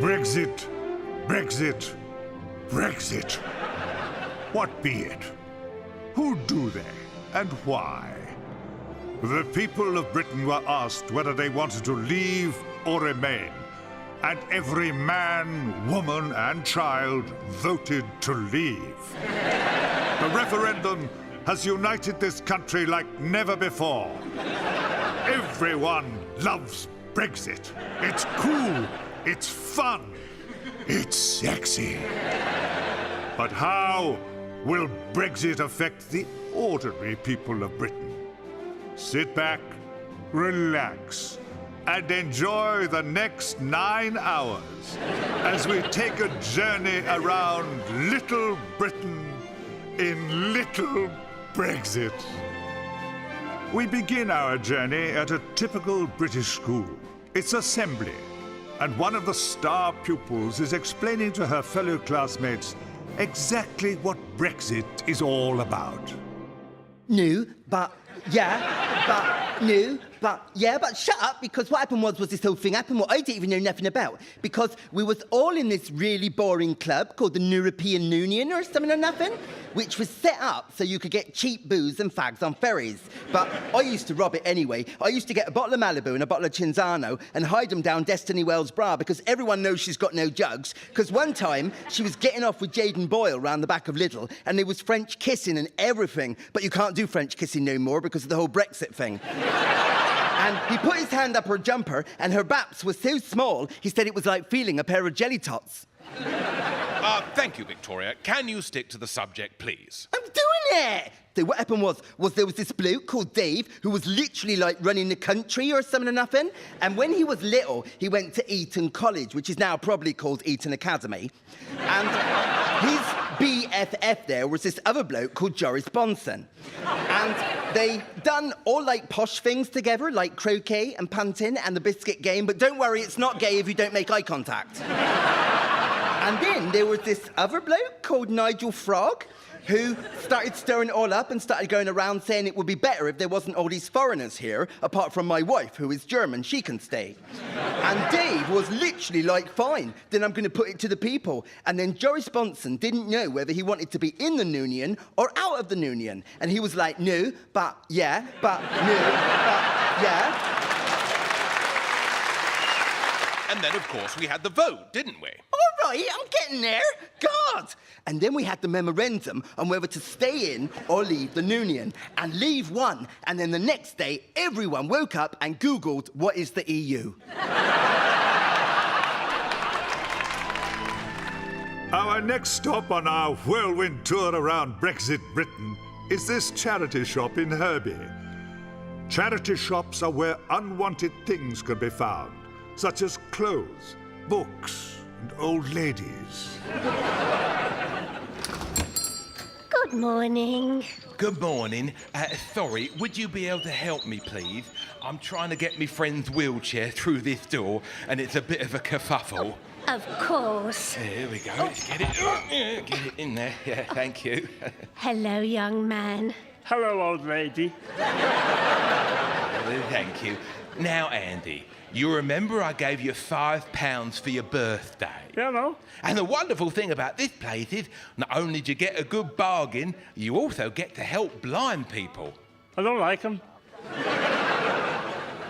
Brexit, Brexit, Brexit. What be it? Who do they, and why? The people of Britain were asked whether they wanted to leave or remain, and every man, woman, and child voted to leave. The referendum has united this country like never before. Everyone loves Brexit. It's cool, it's fun, it's sexy. But how will Brexit affect the ordinary people of Britain? Sit back, relax, and enjoy the next 9 hours as we take a journey around Little Britain in Little Brexit. We begin our journey at a typical British school. It's assembly, and one of the star pupils is explaining to her fellow classmates exactly what Brexit is all about. No, but shut up, because what happened was this whole thing happened what I didn't even know nothing about, because we was all in this really boring club called the European Union or something or nothing, which was set up so you could get cheap booze and fags on ferries. But I used to rob it anyway. I used to get a bottle of Malibu and a bottle of Cinzano and hide them down Destiny Wells' bra because everyone knows she's got no jugs, because one time she was getting off with Jaden Boyle round the back of Lidl and there was French kissing and everything, but you can't do French kissing no more because of the whole Brexit thing. And he put his hand up her jumper, and her baps was so small, he said it was like feeling a pair of jelly tots. Thank you, Victoria. Can you stick to the subject, please? I'm doing it! So what happened was there was this bloke called Dave who was literally like running the country or something or nothing. And when he was little, he went to Eton College, which is now probably called Eton Academy. And his BFF there was this other bloke called Joris Bonson. And they done all like posh things together, like croquet and punting and the biscuit game. But don't worry, it's not gay if you don't make eye contact. And then there was this other bloke called Nigel Frog, who started stirring it all up and started going around saying it would be better if there wasn't all these foreigners here, apart from my wife, who is German, she can stay. And Dave was literally like, fine, then I'm going to put it to the people. And then Joris Bonson didn't know whether he wanted to be in the Union or out of the Union. And he was like, no, but yeah, but no, but yeah. And then, of course, we had the vote, didn't we? All right, I'm getting there. God! And then we had the memorandum on whether to stay in or leave the Union. And leave won. And then the next day, everyone woke up and Googled, what is the EU? Our next stop on our whirlwind tour around Brexit Britain is this charity shop in Herbie. Charity shops are where unwanted things can be found, such as clothes, books, and old ladies. Good morning. Good morning. Sorry, would you be able to help me, please? I'm trying to get my friend's wheelchair through this door, and it's a bit of a kerfuffle. Of course. Here we go. Let's get it. Get it in there. Yeah, thank you. Hello, young man. Hello, old lady. Thank you. Now, Andy, you remember I gave you £5 for your birthday? Yeah, no. And the wonderful thing about this place is, not only do you get a good bargain, you also get to help blind people. I don't like them.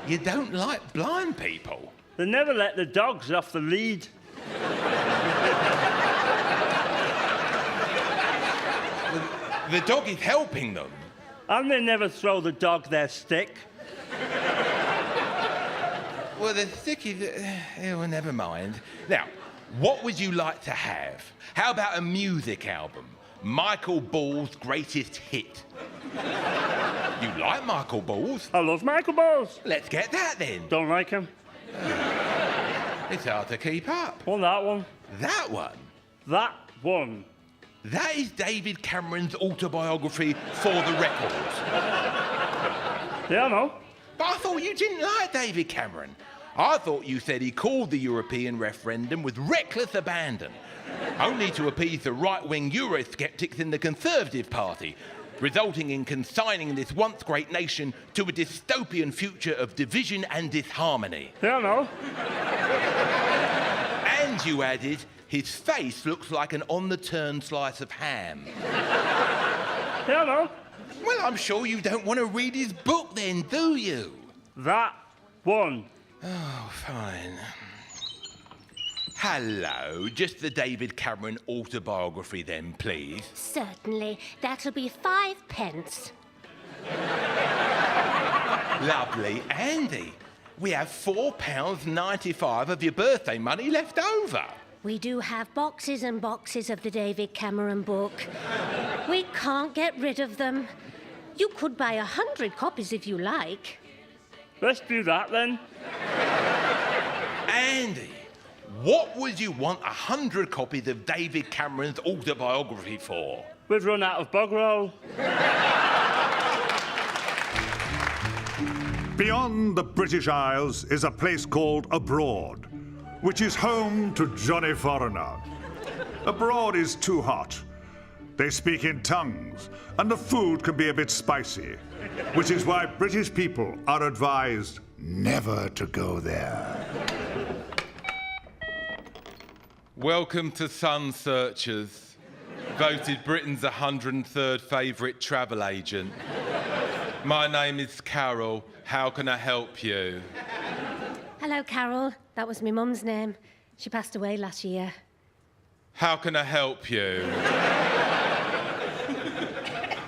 You don't like blind people? They never let the dogs off the lead. The dog is helping them. And they never throw the dog their stick. Well, the stick is... well, never mind. Now, what would you like to have? How about a music album? Michael Ball's greatest hit. You like Michael Ball's? I love Michael Balls. Let's get that then. Don't like him. It's hard to keep up. Well, that one. That one? That one. That is David Cameron's autobiography, For the Record. Yeah, I know. But I thought you didn't like David Cameron. I thought you said he called the European referendum with reckless abandon, only to appease the right-wing Eurosceptics in the Conservative Party, resulting in consigning this once great nation to a dystopian future of division and disharmony. Yeah, I know. And you added, his face looks like an on-the-turn slice of ham. Yeah, no. Well, I'm sure you don't want to read his book then, do you? That one. Oh, fine. Hello, just the David Cameron autobiography then, please. Certainly. That'll be 5 pence. Lovely. Andy, we have £4.95 of your birthday money left over. We do have boxes and boxes of the David Cameron book. We can't get rid of them. You could buy 100 copies if you like. Let's do that then. Andy, what would you want 100 copies of David Cameron's autobiography for? We've run out of bog roll. Beyond the British Isles is a place called Abroad, which is home to Johnny Foreigner. Abroad is too hot. They speak in tongues, and the food can be a bit spicy, which is why British people are advised never to go there. Welcome to Sun Searchers, voted Britain's 103rd favourite travel agent. My name is Carol. How can I help you? Hello, Carol. That was my mum's name. She passed away last year. How can I help you?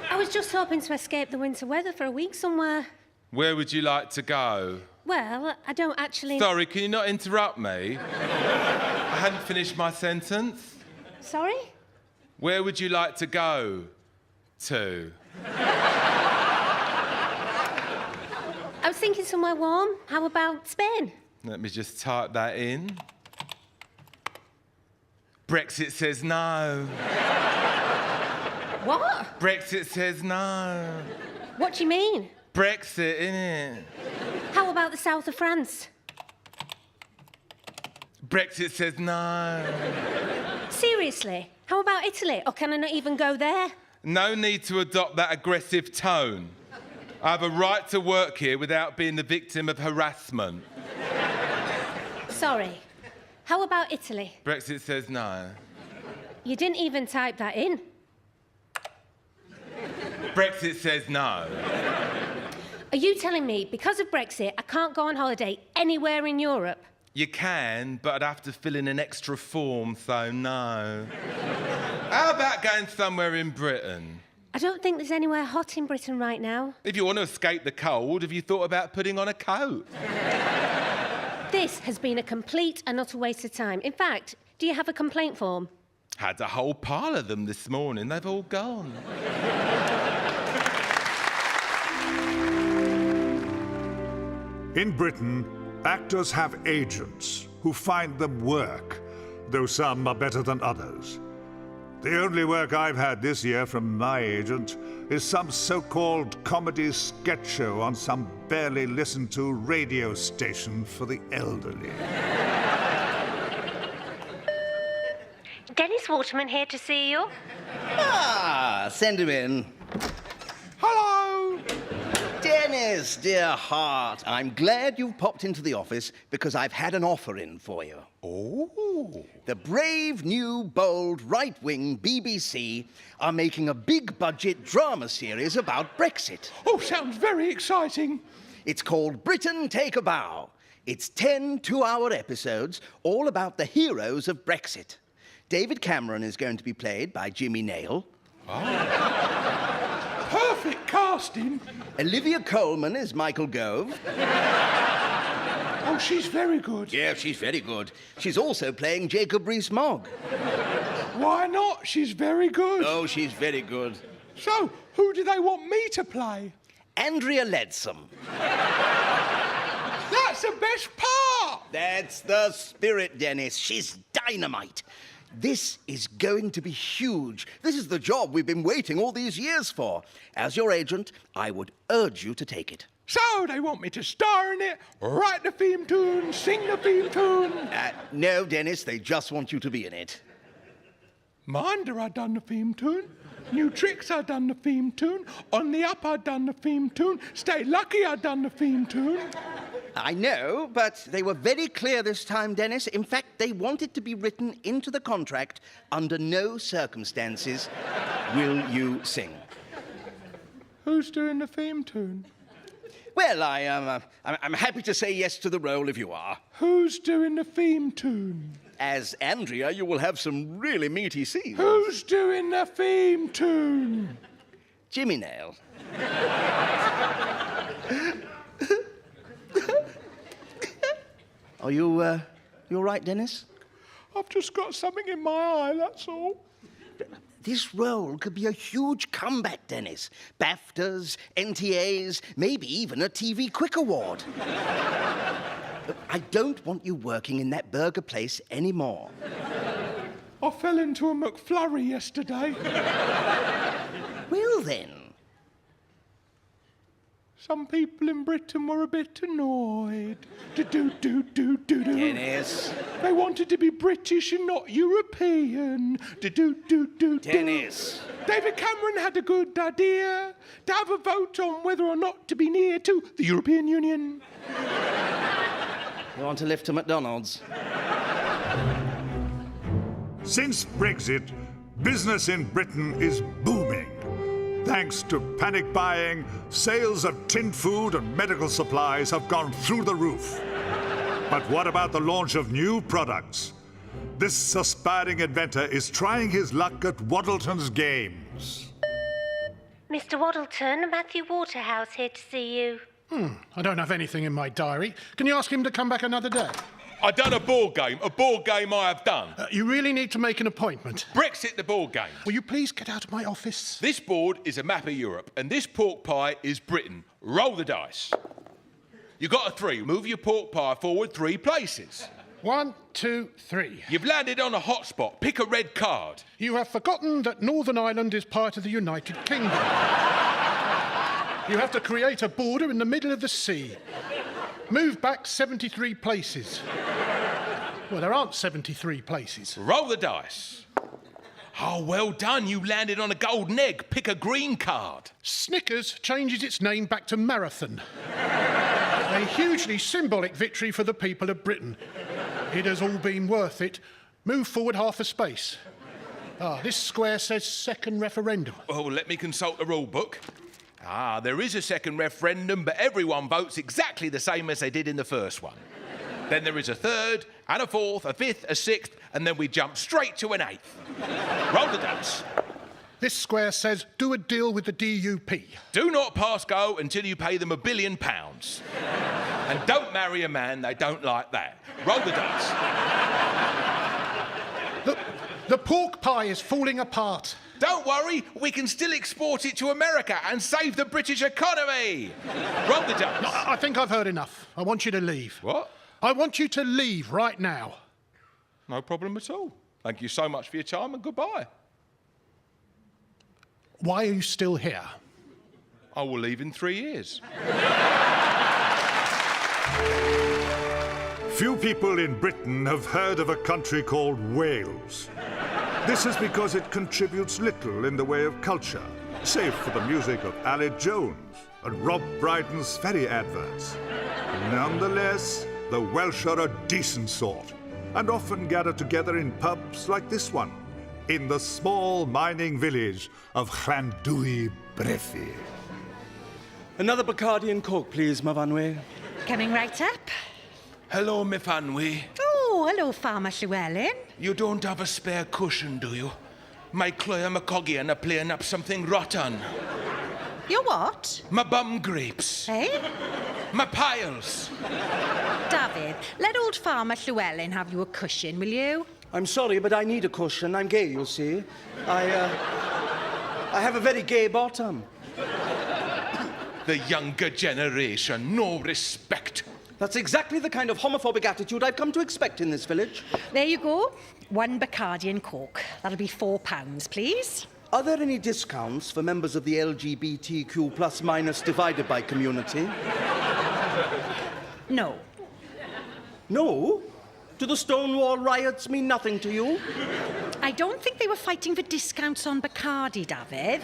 I was just hoping to escape the winter weather for a week somewhere. Where would you like to go? Well, I don't actually... Sorry, can you not interrupt me? I hadn't finished my sentence. Sorry? Where would you like to go to? I was thinking somewhere warm. How about Spain? Let me just type that in. Brexit says no. What? Brexit says no. What do you mean? Brexit, innit? How about the south of France? Brexit says no. Seriously? How about Italy? Or can I not even go there? No need to adopt that aggressive tone. I have a right to work here without being the victim of harassment. Sorry. How about Italy? Brexit says no. You didn't even type that in. Brexit says no. Are you telling me because of Brexit I can't go on holiday anywhere in Europe? You can, but I'd have to fill in an extra form, so no. How about going somewhere in Britain? I don't think there's anywhere hot in Britain right now. If you want to escape the cold, have you thought about putting on a coat? This has been a complete and utter waste of time. In fact, do you have a complaint form? Had a whole pile of them this morning. They've all gone. In Britain, actors have agents who find them work, though some are better than others. The only work I've had this year from my agent is some so-called comedy sketch show on some barely listened to radio station for the elderly. Dennis Waterman here to see you. Ah, send him in. Hello! Dennis, dear heart, I'm glad you've popped into the office because I've had an offer in for you. Oh. The brave, new, bold, right-wing BBC are making a big-budget drama series about Brexit. Oh, sounds very exciting. It's called Britain Take a Bow. It's 10 two-hour episodes all about the heroes of Brexit. David Cameron is going to be played by Jimmy Nail. Perfect casting. Olivia Colman is Michael Gove. Oh, she's very good. Yeah, she's very good. She's also playing Jacob Rees-Mogg. Why not? She's very good. Oh, she's very good. So, who do they want me to play? Andrea Leadsom. That's the best part. That's the spirit, Dennis. She's dynamite. This is going to be huge. This is the job we've been waiting all these years for. As your agent, I would urge you to take it. So, they want me to star in it, write the theme tune, sing the theme tune. No, Dennis, they just want you to be in it. Minder, I done the theme tune. New Tricks, I done the theme tune. On the Up, I done the theme tune. Stay Lucky, I done the theme tune. I know, but they were very clear this time, Dennis. In fact, they wanted to be written into the contract, under no circumstances will you sing. Who's doing the theme tune? Well, I'm happy to say yes to the role if you are. Who's doing the theme tune? As Andrea, you will have some really meaty scenes. Who's doing the theme tune? Jimmy Nail. Are you all right, Dennis? I've just got something in my eye, that's all. This role could be a huge comeback, Dennis. BAFTAs, NTAs, maybe even a TV Quick Award. Look, I don't want you working in that burger place anymore. I fell into a McFlurry yesterday. Well, then. Some people in Britain were a bit annoyed. Do-do-do-do-do-do. Dennis. They wanted to be British and not European. Do-do-do-do-do. Dennis. David Cameron had a good idea to have a vote on whether or not to be near to the European Union. You want a lift to McDonald's? Since Brexit, business in Britain is booming. Thanks to panic buying, sales of tinned food and medical supplies have gone through the roof. But what about the launch of new products? This aspiring inventor is trying his luck at Waddleton's games. Mr. Waddleton, Matthew Waterhouse here to see you. I don't have anything in my diary. Can you ask him to come back another day? I done a board game I have done. You really need to make an appointment. Brexit the board game. Will you please get out of my office? This board is a map of Europe, and this pork pie is Britain. Roll the dice. You got a 3. Move your pork pie forward 3 places. 1, 2, 3. You've landed on a hotspot. Pick a red card. You have forgotten that Northern Ireland is part of the United Kingdom. You have to create a border in the middle of the sea. Move back 73 places. Well, there aren't 73 places. Roll the dice. Oh, well done. You landed on a golden egg. Pick a green card. Snickers changes its name back to Marathon. A hugely symbolic victory for the people of Britain. It has all been worth it. Move forward half a space. This square says second referendum. Oh, let me consult the rule book. There is a second referendum, but everyone votes exactly the same as they did in the first one. Then there is a third, and a fourth, a fifth, a sixth, and then we jump straight to an 8th. Roll the dice. This square says do a deal with the DUP. Do not pass go until you pay them £1 billion. And don't marry a man they don't like that. Roll the dice. The pork pie is falling apart. Don't worry, we can still export it to America and save the British economy. Roll the dice. No, I think I've heard enough. I want you to leave. What? I want you to leave right now. No problem at all. Thank you so much for your time and goodbye. Why are you still here? I will leave in 3 years. Few people in Britain have heard of a country called Wales. This is because it contributes little in the way of culture, save for the music of Aled Jones and Rob Brydon's ferry adverts. Nonetheless, the Welsh are a decent sort and often gather together in pubs like this one, in the small mining village of Llandwy Brefi. Another Bacardi and Coke, please, Mafanwy. Coming right up. Hello, my Fanwy. Oh, hello, Farmer Llewellyn. You don't have a spare cushion, do you? My Cloya McCoggian are playing up something rotten. Your what? My bum grapes. Eh? My piles. David, let old Farmer Llewellyn have you a cushion, will you? I'm sorry, but I need a cushion. I'm gay, you see. I have a very gay bottom. The younger generation, no respect. That's exactly the kind of homophobic attitude I've come to expect in this village. There you go. 1 Bacardi and Coke. That'll be £4, please. Are there any discounts for members of the LGBTQ plus minus divided by community? No. No? Do the Stonewall riots mean nothing to you? I don't think they were fighting for discounts on Bacardi, David.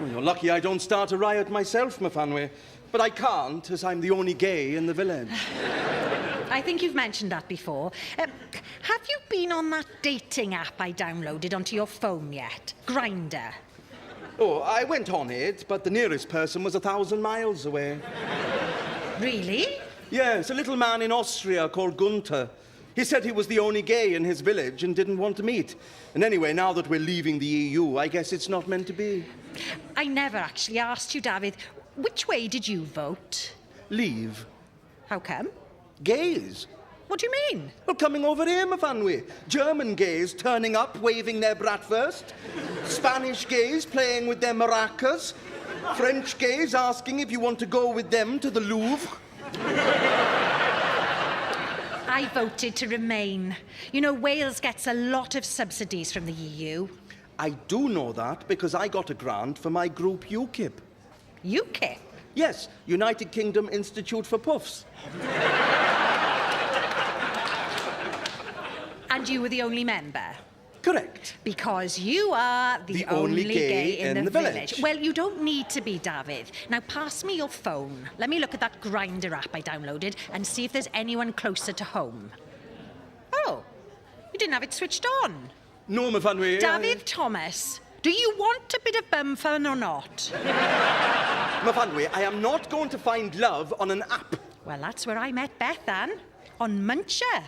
Well, you're lucky I don't start a riot myself, Mafanwe. But I can't, as I'm the only gay in the village. I think you've mentioned that before. Have you been on that dating app I downloaded onto your phone yet? Grindr. Oh, I went on it, but the nearest person was 1,000 miles away. Really? Yes, a little man in Austria called Gunther. He said he was the only gay in his village and didn't want to meet. And anyway, now that we're leaving the EU, I guess it's not meant to be. I never actually asked you, David. Which way did you vote? Leave. How come? Gays. What do you mean? Well, coming over here, Mafanwe. German gays turning up, waving their bratwurst. Spanish gays playing with their maracas. French gays asking if you want to go with them to the Louvre. I voted to remain. You know, Wales gets a lot of subsidies from the EU. I do know that because I got a grant for my group UKIP. UKIP? Yes, United Kingdom Institute for Puffs. And you were the only member? Correct. Because you are the only gay in the village. Well, you don't need to be, David. Now, pass me your phone. Let me look at that Grindr app I downloaded and see if there's anyone closer to home. Oh, you didn't have it switched on. No, Mafanwe. David Thomas, do you want a bit of bum fun or not? Mafanwe, I am not going to find love on an app. Well, that's where I met Beth, Ann. On Muncher.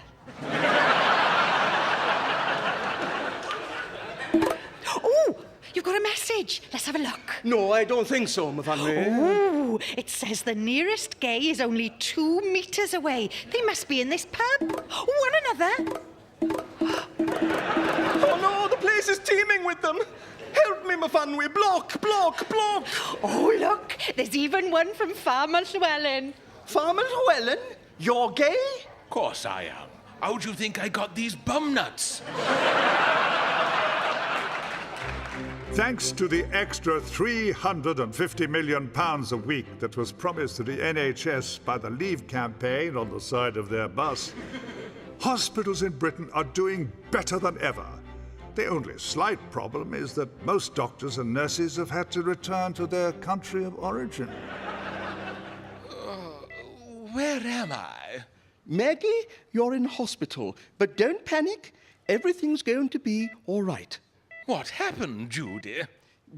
Oh, you've got a message. Let's have a look. No, I don't think so, Mafanwe. Oh, it says the nearest gay is only 2 meters away. They must be in this pub. One another. Oh no, the place is teeming with them. Help me, Mafanwe. Block, block, block. Oh, look, there's even one from Farmer Llewellyn. Farmer Llewellyn? You're gay? Of course I am. How do you think I got these bum nuts? Thanks to the extra £350 million a week that was promised to the NHS by the Leave campaign on the side of their bus, hospitals in Britain are doing better than ever. The only slight problem is that most doctors and nurses have had to return to their country of origin. Where am I? Maggie, you're in hospital, but don't panic. Everything's going to be all right. What happened, Judy?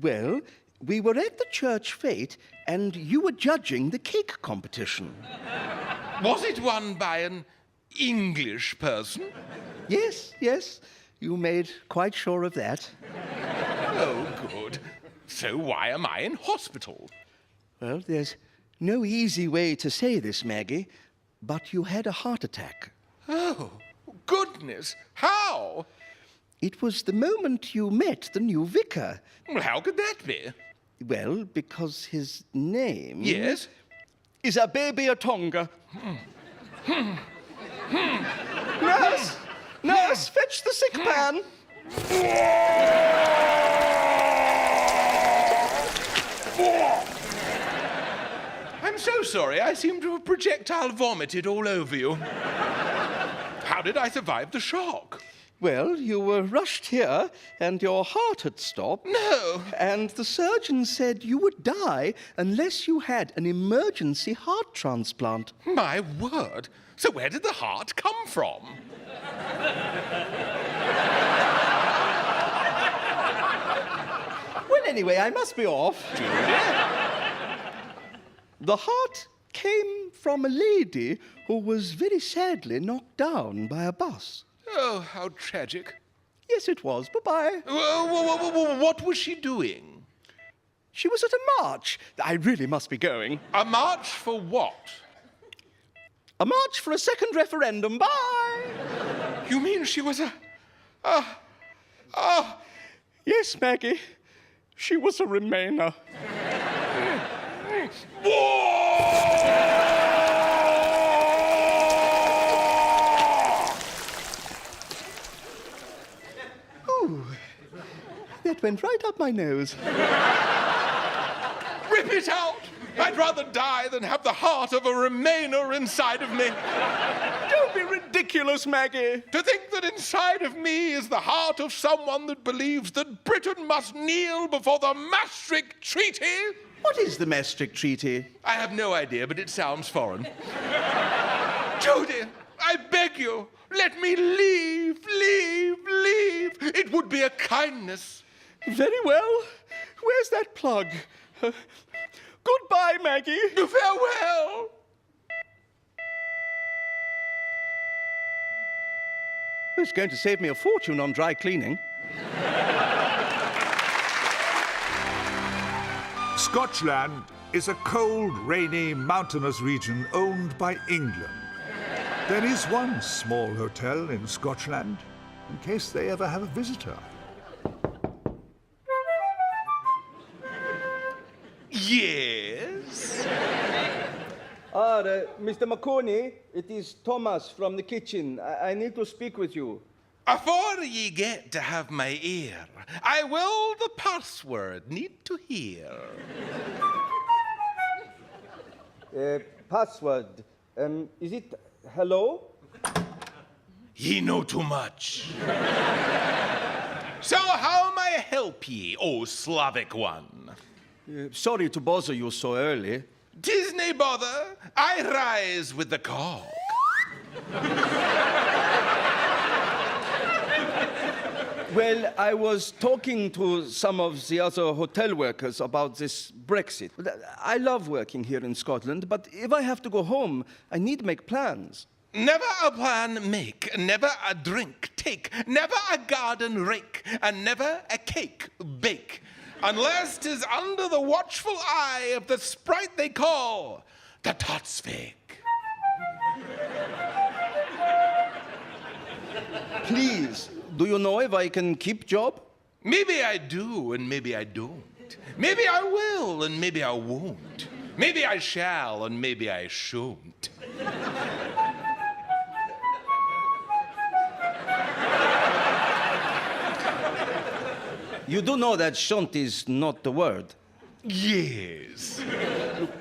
Well, we were at the church fete, and you were judging the cake competition. Was it won by an English person? Yes, yes. You made quite sure of that. Oh, good. So why am I in hospital? Well, there's no easy way to say this, Maggie, but you had a heart attack. Oh, goodness. How? It was the moment you met the new vicar. Well, how could that be? Well, because his name... Yes? ...is a baby Atonga. Nurse! Nurse, fetch the sick pan! I'm so sorry. I seem to have projectile vomited all over you. How did I survive the shock? Well, you were rushed here, and your heart had stopped. No. And the surgeon said you would die unless you had an emergency heart transplant. My word. So where did the heart come from? Well, anyway, I must be off. The heart came from a lady who was very sadly knocked down by a bus. Oh, how tragic. Yes, it was. Bye-bye. What was she doing? She was at a march. I really must be going. A march for what? A march for a second referendum. Bye! You mean she was Yes, Maggie. She was a Remainer. Ooh, that went right up my nose. Rip it out! I'd rather die than have the heart of a Remainer inside of me. Don't be ridiculous. ridiculous, Maggie. To think that inside of me is the heart of someone that believes that Britain must kneel before the Maastricht Treaty? What is the Maastricht Treaty? I have no idea, but it sounds foreign. Judy, I beg you, let me leave. It would be a kindness. Very well. Where's that plug? Goodbye, Maggie. Farewell. It's going to save me a fortune on dry cleaning. Scotland is a cold, rainy, mountainous region owned by England. There is one small hotel in Scotland, in case they ever have a visitor. Yes? Mr. McConey, it is Thomas from the kitchen. I need to speak with you. Afore ye get to have my ear, I will the password need to hear. Password. Is it hello? Ye know too much. So how may I help ye, O Slavic one? Sorry to bother you so early. Disney bother, I rise with the cock. Well, I was talking to some of the other hotel workers about this Brexit. I love working here in Scotland, but if I have to go home, I need to make plans. Never a plan make, never a drink take, never a garden rake, and never a cake bake, unless 'tis under the watchful eye of the sprite they call the Totsvig. Please, do you know if I can keep job? Maybe I do, and maybe I don't. Maybe I will, and maybe I won't. Maybe I shall, and maybe I shan't. You do know that shan't is not the word. Yes.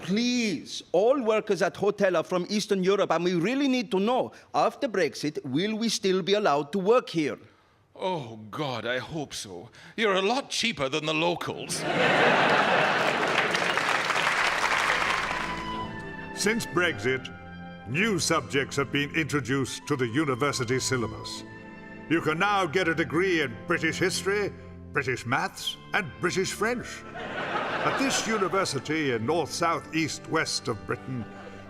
Please, all workers at hotel are from Eastern Europe, and we really need to know, after Brexit, will we still be allowed to work here? Oh, God, I hope so. You're a lot cheaper than the locals. Since Brexit, new subjects have been introduced to the university syllabus. You can now get a degree in British history, British maths, and British French. At this university in north, south, east, west of Britain,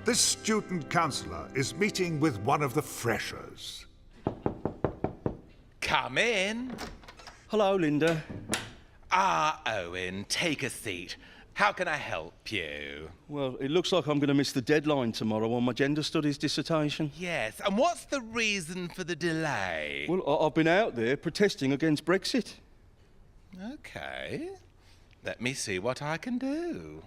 this student councillor is meeting with one of the freshers. Come in. Hello, Linda. Ah, Owen, take a seat. How can I help you? Well, it looks like I'm going to miss the deadline tomorrow on my gender studies dissertation. Yes, and what's the reason for the delay? Well, I've been out there protesting against Brexit. Okay. Let me see what I can do.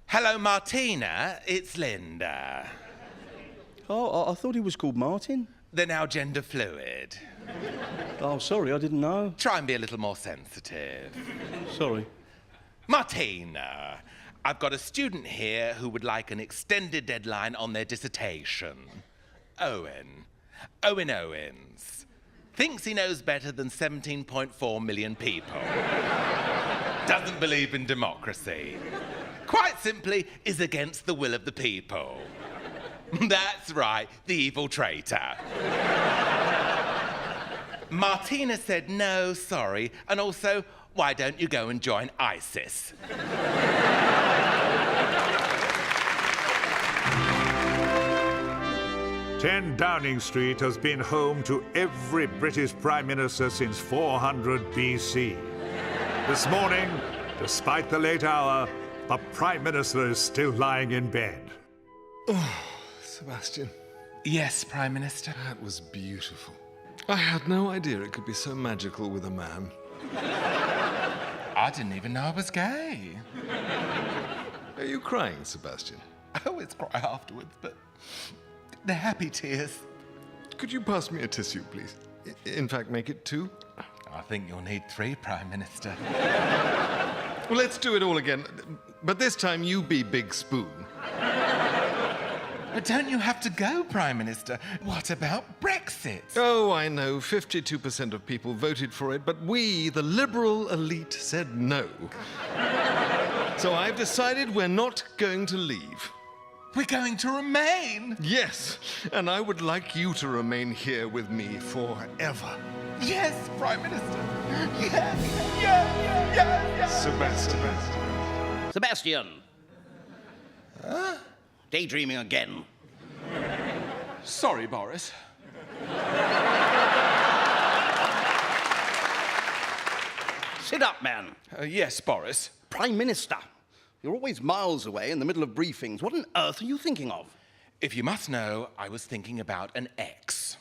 Hello, Martina. It's Linda. Oh, I thought he was called Martin. They're now gender fluid. Oh, sorry, I didn't know. Try and be a little more sensitive. Sorry. Martina, I've got a student here who would like an extended deadline on their dissertation. Owen. Owen Owens. Thinks he knows better than 17.4 million people. Doesn't believe in democracy. Quite simply, is against the will of the people. That's right, the evil traitor. Martina said no, sorry, and also, why don't you go and join ISIS? 10 Downing Street has been home to every British Prime Minister since 400 BC. This morning, despite the late hour, the Prime Minister is still lying in bed. Sebastian, Yes, Prime Minister. that was beautiful. I had no idea it could be so magical with a man. I didn't even know I was gay. Are you crying, Sebastian? I always cry afterwards, but they're happy tears. Could you pass me a tissue, please? In fact, make it 2. I think you'll need 3, Prime Minister. Well, let's do it all again. But this time, you be Big Spoon. But don't you have to go, Prime Minister? What about Brexit? Oh, I know. 52% of people voted for it, but we, the liberal elite, said no. So I've decided we're not going to leave. We're going to remain. Yes, and I would like you to remain here with me forever. Yes, Prime Minister. Yes. Sebastian. Sebastian. Daydreaming again. Sorry, Boris. Sit up, man. Yes, Boris. Prime Minister. You're always miles away in the middle of briefings. What on earth are you thinking of? If you must know, I was thinking about an ex.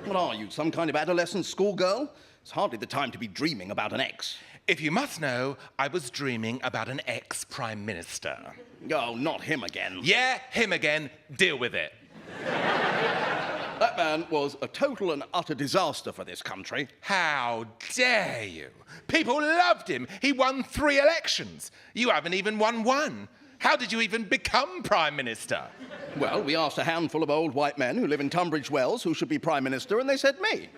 What are you, some kind of adolescent schoolgirl? It's hardly the time to be dreaming about an ex. If you must know, I was dreaming about an ex-Prime Minister. Oh, not him again. Yeah, him again. Deal with it. That man was a total and utter disaster for this country. How dare you? People loved him. He won 3 elections. You haven't even won 1. How did you even become Prime Minister? Well, we asked a handful of old white men who live in Tunbridge Wells who should be Prime Minister, and they said me.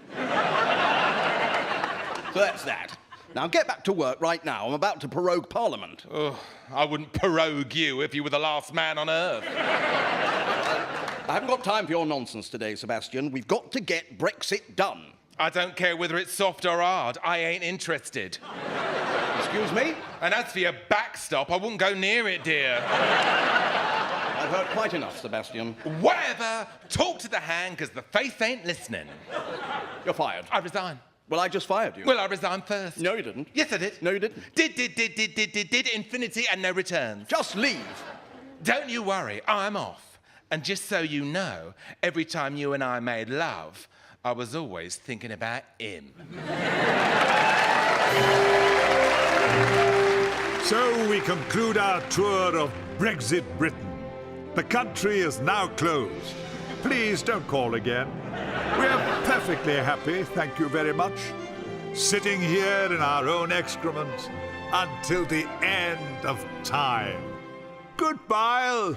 So that's that. Now get back to work right now. I'm about to prorogue Parliament. Oh, I wouldn't prorogue you if you were the last man on earth. I haven't got time for your nonsense today, Sebastian. We've got to get Brexit done. I don't care whether it's soft or hard. I ain't interested. Excuse me? And as for your backstop, I wouldn't go near it, dear. I've heard quite enough, Sebastian. Whatever. Talk to the hand, because the face ain't listening. You're fired. I resign. Well, I just fired you. Well, I resigned first. No, you didn't. Yes, I did. No, you didn't. Did, infinity and no returns. Just leave. Don't you worry, I'm off. And just so you know, every time you and I made love, I was always thinking about him. So we conclude our tour of Brexit Britain. The country is now closed. Please don't call again. We're perfectly happy, thank you very much, sitting here in our own excrement until the end of time. Goodbye.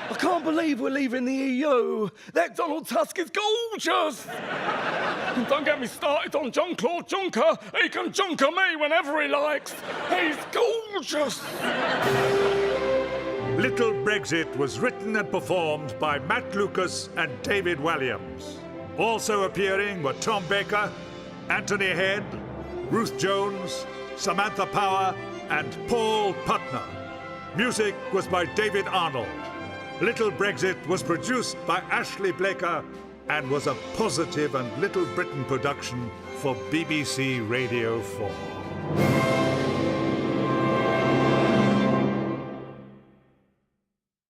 I can't believe we're leaving the EU. That Donald Tusk is gorgeous. And don't get me started on Jean-Claude Juncker. He can Junker me whenever he likes. He's gorgeous. Little Brexit was written and performed by Matt Lucas and David Walliams. Also appearing were Tom Baker, Anthony Head, Ruth Jones, Samantha Power, and Paul Putner. Music was by David Arnold. Little Brexit was produced by Ashley Blaker and was a Positive and Little Britain production for BBC Radio 4.